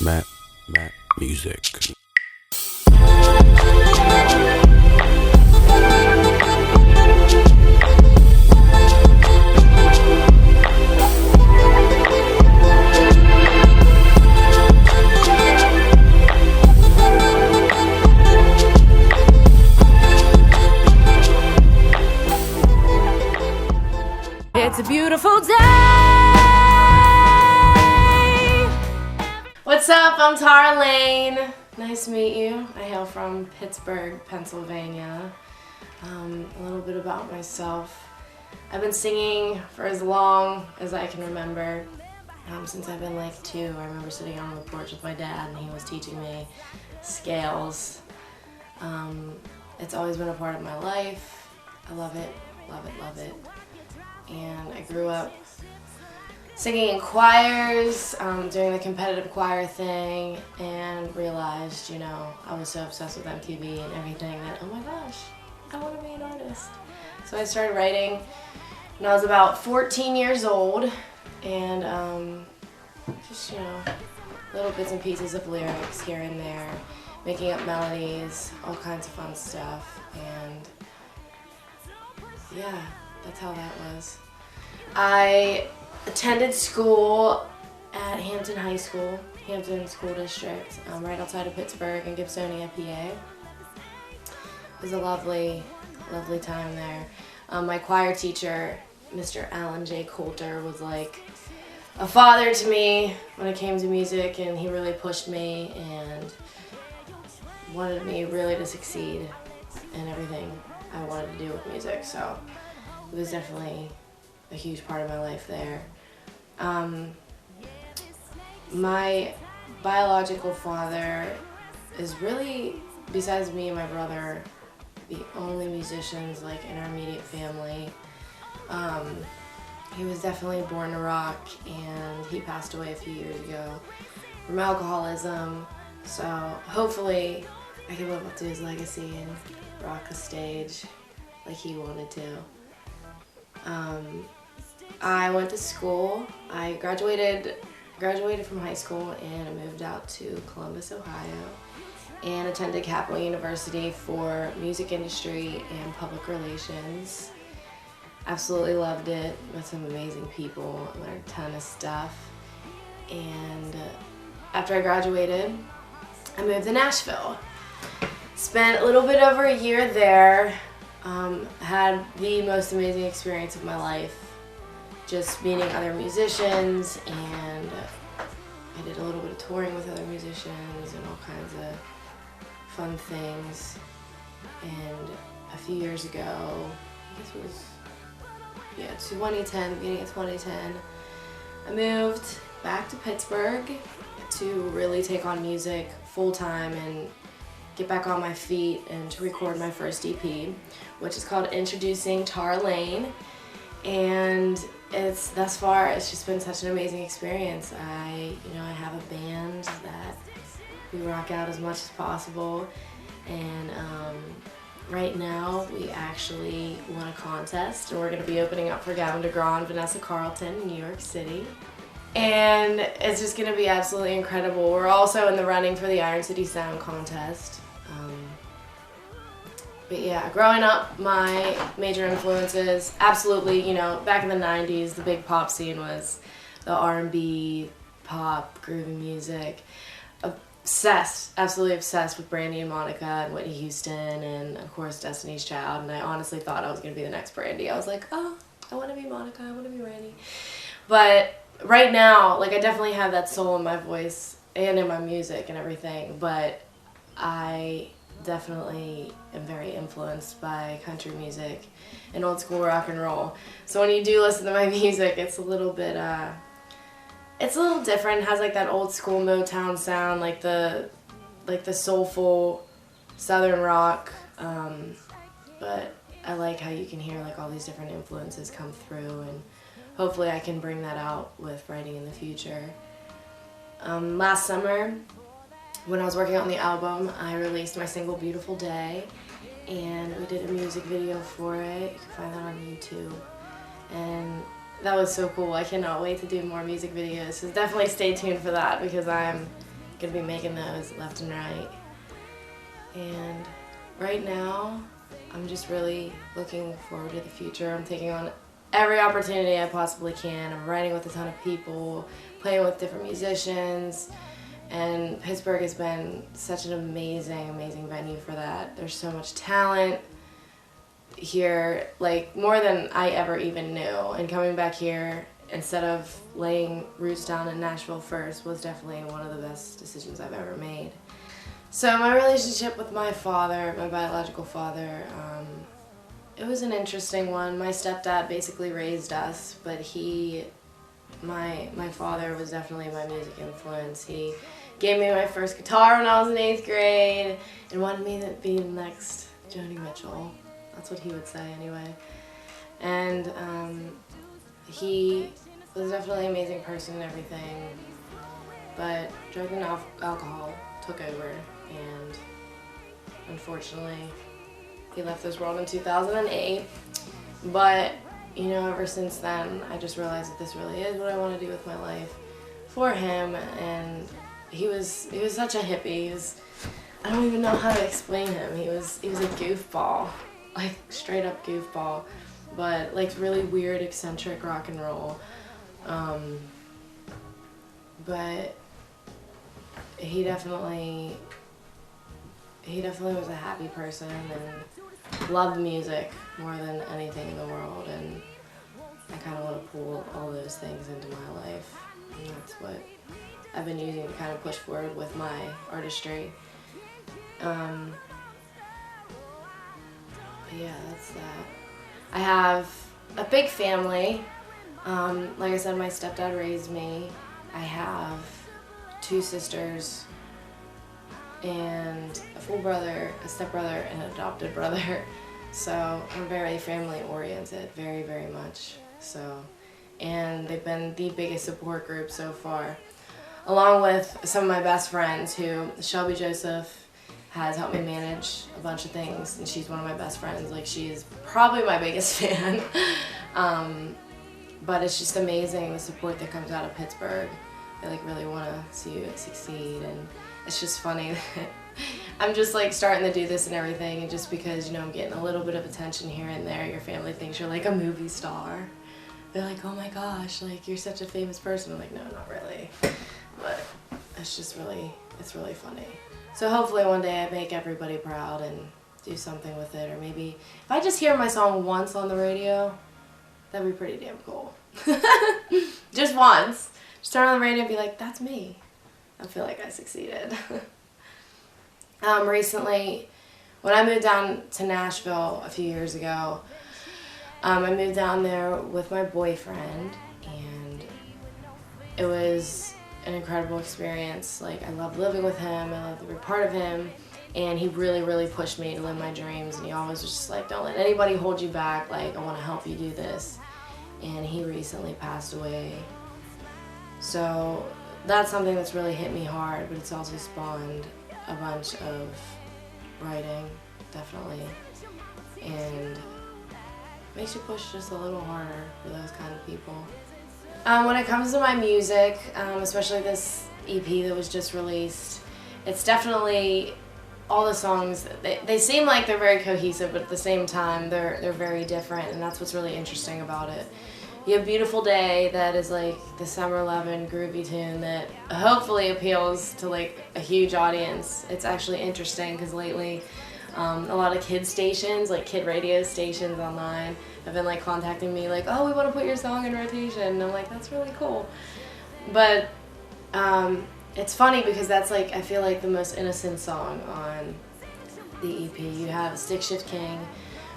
Matt Music. It's a beautiful day. What's up? I'm Tarra Layne. Nice to meet you. I hail from Pittsburgh, Pennsylvania. A little bit about myself. I've been singing for as long as I can remember. Since I've been like 2. I remember sitting on the porch with my dad and he was teaching me scales. It's always been a part of my life. I love it, love it, love it. And I grew up singing in choirs, doing the competitive choir thing, and realized, I was so obsessed with MTV and everything that, oh my gosh, I want to be an artist. So I started writing when I was about 14 years old, and just, little bits and pieces of lyrics here and there, making up melodies, all kinds of fun stuff, and yeah. That's how that was. I attended school at Hampton High School, Hampton School District, right outside of Pittsburgh in Gibsonia, PA. It was a lovely, lovely time there. My choir teacher, Mr. Alan J. Coulter, was like a father to me when it came to music, and he really pushed me and wanted me really to succeed in everything I wanted to do with music. So it was definitely a huge part of my life there. My biological father is really, besides me and my brother, the only musicians in our immediate family. He was definitely born to rock, and he passed away a few years ago from alcoholism. So hopefully I can live up to his legacy and rock the stage like he wanted to. I went to school. I graduated from high school, and I moved out to Columbus, Ohio, and attended Capital University for music industry and public relations. Absolutely loved it. Met some amazing people. Learned a ton of stuff. And after I graduated, I moved to Nashville. Spent a little bit over a year there. Had the most amazing experience of my life, just meeting other musicians, and I did a little bit of touring with other musicians and all kinds of fun things. And a few years ago, I guess it was 2010, beginning of 2010, I moved back to Pittsburgh to really take on music full time and get back on my feet and to record my first EP, which is called Introducing Tarra Layne. And thus far, it's just been such an amazing experience. I have a band that we rock out as much as possible, and right now we actually won a contest, and we're going to be opening up for Gavin DeGraw and Vanessa Carlton in New York City. And it's just going to be absolutely incredible. We're also in the running for the Iron City Sound Contest. But yeah, growing up, my major influences, absolutely, back in the 90s, the big pop scene was the R&B, pop, groovy music. Obsessed, absolutely obsessed with Brandy and Monica and Whitney Houston and, of course, Destiny's Child. And I honestly thought I was going to be the next Brandy. I was like, oh, I want to be Monica, I want to be Brandy. But right now, I definitely have that soul in my voice and in my music and everything, but I definitely am very influenced by country music and old school rock and roll. So when you do listen to my music, it's a little bit, it's a little different. It has that old school Motown sound, like the soulful southern rock, but I like how you can hear all these different influences come through, and hopefully I can bring that out with writing in the future. Last summer, when I was working on the album, I released my single Beautiful Day, and we did a music video for it. You can find that on YouTube. And that was so cool. I cannot wait to do more music videos, so definitely stay tuned for that, because I'm gonna be making those left and right. And right now, I'm just really looking forward to the future. I'm taking on every opportunity I possibly can. I'm writing with a ton of people, playing with different musicians, and Pittsburgh has been such an amazing, amazing venue for that. There's so much talent here, like more than I ever even knew. And coming back here, instead of laying roots down in Nashville first, was definitely one of the best decisions I've ever made. So my relationship with my father, my biological father, it was an interesting one. My stepdad basically raised us, but my father was definitely my music influence. He gave me my first guitar when I was in 8th grade and wanted me to be the next Joni Mitchell. That's what he would say anyway. And he was definitely an amazing person and everything, but drug and alcohol took over, and unfortunately he left this world in 2008. But you know, ever since then I just realized that this really is what I want to do with my life for him. And he was such a hippie. I don't even know how to explain him. He was a goofball, like straight up goofball, but like really weird, eccentric rock and roll. But he definitely was a happy person and loved music more than anything in the world, and I kind of want to pull all those things into my life, and that's what I've been using to kind of push forward with my artistry. But yeah, that's that. I have a big family. Like I said, my stepdad raised me. I have 2 sisters and a full brother, a stepbrother, and an adopted brother. So I'm very family oriented, very, very much so. And they've been the biggest support group so far, along with some of my best friends who, Shelby Joseph, has helped me manage a bunch of things, and she's one of my best friends. Like, she's probably my biggest fan. But it's just amazing the support that comes out of Pittsburgh. They like really want to see you succeed, and it's just funny that I'm just like starting to do this and everything, and just because, you know, I'm getting a little bit of attention here and there, your family thinks you're like a movie star. They're like, oh my gosh, like you're such a famous person. I'm like, no, not really. But it's just really, it's really funny. So hopefully one day I make everybody proud and do something with it, or maybe if I just hear my song once on the radio, that'd be pretty damn cool. Just once. Just turn on the radio and be like, that's me. I feel like I succeeded. Recently, when I moved down to Nashville a few years ago, I moved down there with my boyfriend, and it was an incredible experience. Like, I loved living with him, I loved to be part of him, and he really, really pushed me to live my dreams, and he always was just like, don't let anybody hold you back, like, I want to help you do this. And he recently passed away. So that's something that's really hit me hard, but it's also spawned a bunch of writing, definitely, and makes you push just a little harder for those kind of people. When it comes to my music, especially this EP that was just released, it's definitely all the songs, they seem like they're very cohesive, but at the same time they're very different, and that's what's really interesting about it. You have Beautiful Day, that is like the Summer Lovin' groovy tune that hopefully appeals to like a huge audience. It's actually interesting because lately a lot of kid stations, like kid radio stations online, have been like contacting me like, oh, we want to put your song in rotation, and I'm like, that's really cool. But it's funny because that's like, I feel like the most innocent song on the EP. You have Stick Shift King,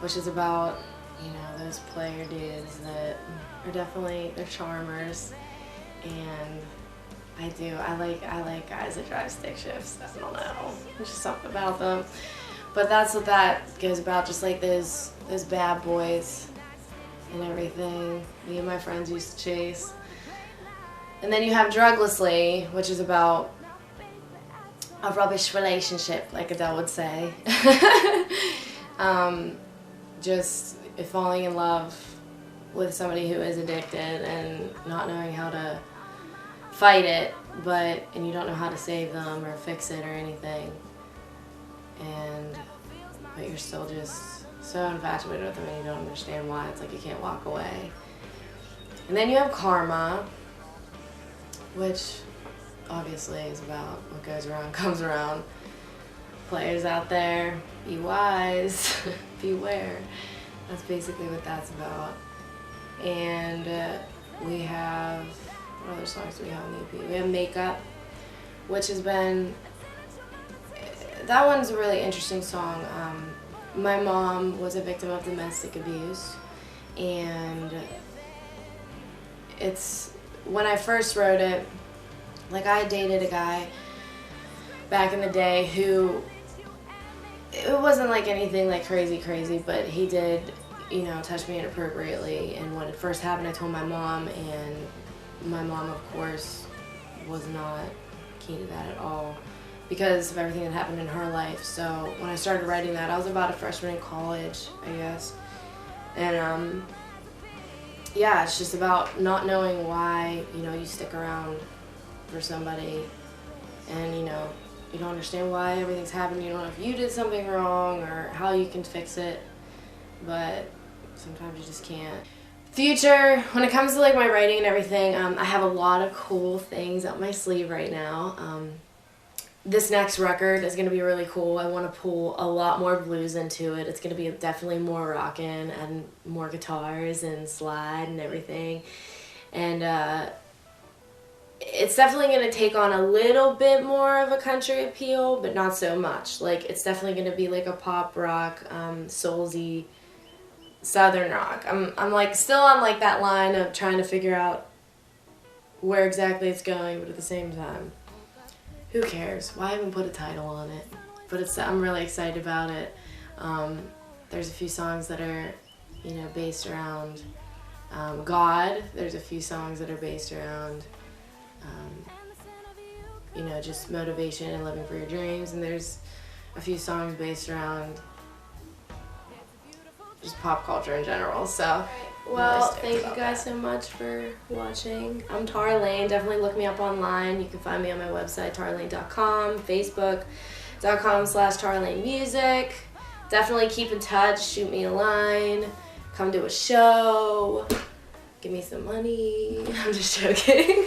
which is about, you know, those player dudes that are definitely, they're charmers, and I like guys that drive stick shifts. I don't know, there's just something about them. But that's what that goes about, just like those bad boys and everything me and my friends used to chase. And then you have Druglessly, which is about a rubbish relationship, like Adele would say. Just falling in love with somebody who is addicted and not knowing how to fight it, and you don't know how to save them or fix it or anything, but you're still just so infatuated with them and you don't understand why. It's like you can't walk away. And then you have karma, which obviously is about what goes around comes around. Players out there, be wise, beware. That's basically what that's about. And we have, what other songs do we have on the EP? We have Makeup, which has been, that one's a really interesting song. My mom was a victim of domestic abuse, and when I first wrote it, like, I dated a guy back in the day who, it wasn't like anything like crazy, but he did, you know, touch me inappropriately. And when it first happened, I told my mom, and my mom, of course, was not keen to that at all because of everything that happened in her life. So when I started writing that, I was about a freshman in college, I guess. And yeah, it's just about not knowing why, you know, you stick around for somebody, and, you know, you don't understand why everything's happening. You don't know if you did something wrong or how you can fix it, but sometimes you just can't. Future, when it comes to like my writing and everything, I have a lot of cool things up my sleeve right now. This next record is going to be really cool. I want to pull a lot more blues into it. It's going to be definitely more rockin' and more guitars and slide and everything. And it's definitely going to take on a little bit more of a country appeal, but not so much. Like, it's definitely going to be like a pop rock, soulsy, southern rock. I'm like still on like that line of trying to figure out where exactly it's going, but at the same time, who cares? Why even put a title on it? But I'm really excited about it. There's a few songs that are, you know, based around God. There's a few songs that are based around you know, just motivation and living for your dreams, and there's a few songs based around just pop culture in general. So, well, thank you guys so much for watching. I'm Tarra Layne. Definitely look me up online. You can find me on my website, tarralayne.com, facebook.com/TarraLayneMusic. Definitely keep in touch. Shoot me a line. Come to a show. Give me some money. I'm just joking.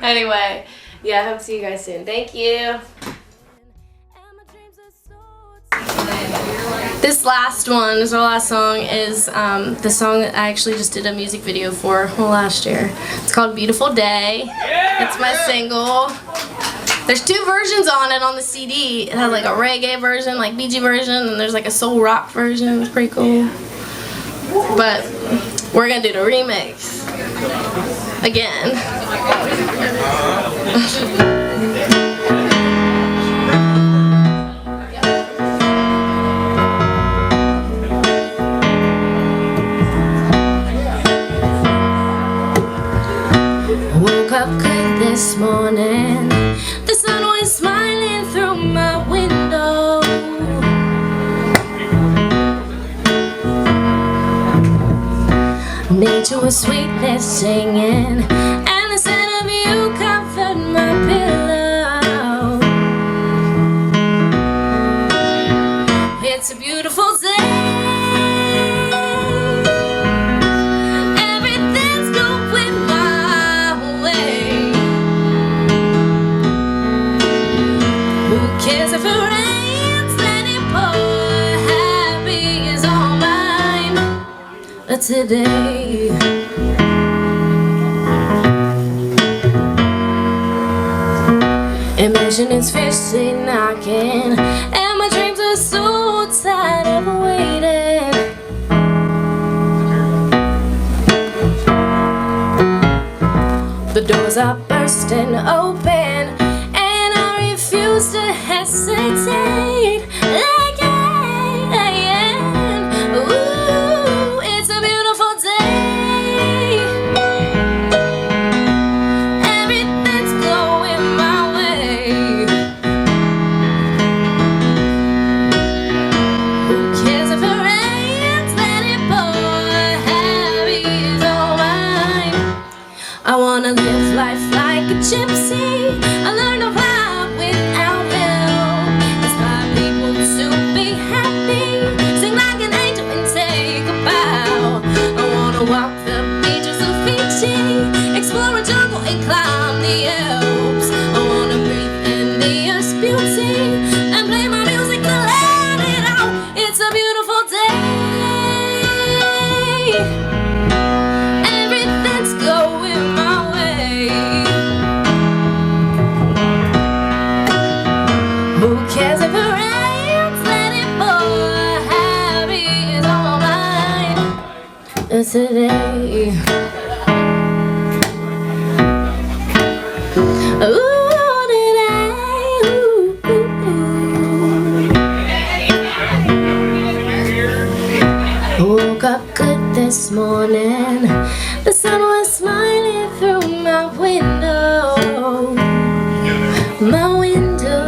Anyway, yeah, I hope to see you guys soon. Thank you. This last one, this our last song, is the song that I actually just did a music video for last year. It's called Beautiful Day. It's my single. There's 2 versions on it on the CD. It has like a reggae version, like Bee Gee version, and there's like a soul rock version. It's pretty cool. But we're gonna do the remix again. Woke up quick this morning. The sun was smiling through my window. Nature was sweetly singing, and the scent of you comforted my pillow. It's a beautiful day. Everything's going my way. Who cares if it rains? Let it pour. Happy is all mine today. Imagining's fiercely knocking, and my dreams are so tired of waiting. The doors are bursting open, and I refuse to hesitate again. Ooh, it's a beautiful day. Everything's going my way. Who cares if it rains? Let it pour. Happy is all mine. I wanna live life like a gypsy. I learned to fly without help. Inspire people to be happy. Sing like an angel and take a bow. I wanna walk the beaches of Fiji, explore a jungle and climb the Alps. I wanna breathe in the earth's beauty and play my music to let it out. It's a beautiful day. Everything's going my way. Who cares if it rains? Let it pour. Happy is all mine today. Ooh, today. Ooh, ooh, ooh. Woke up good this morning. The sun was smiling through my window. My window.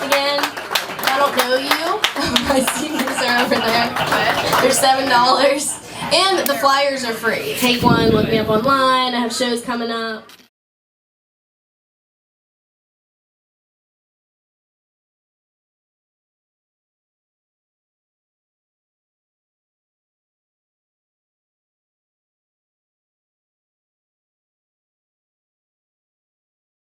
Again, I don't know you. My seniors are over there. They're $7. And the flyers are free. Take one, look me up online. I have shows coming up.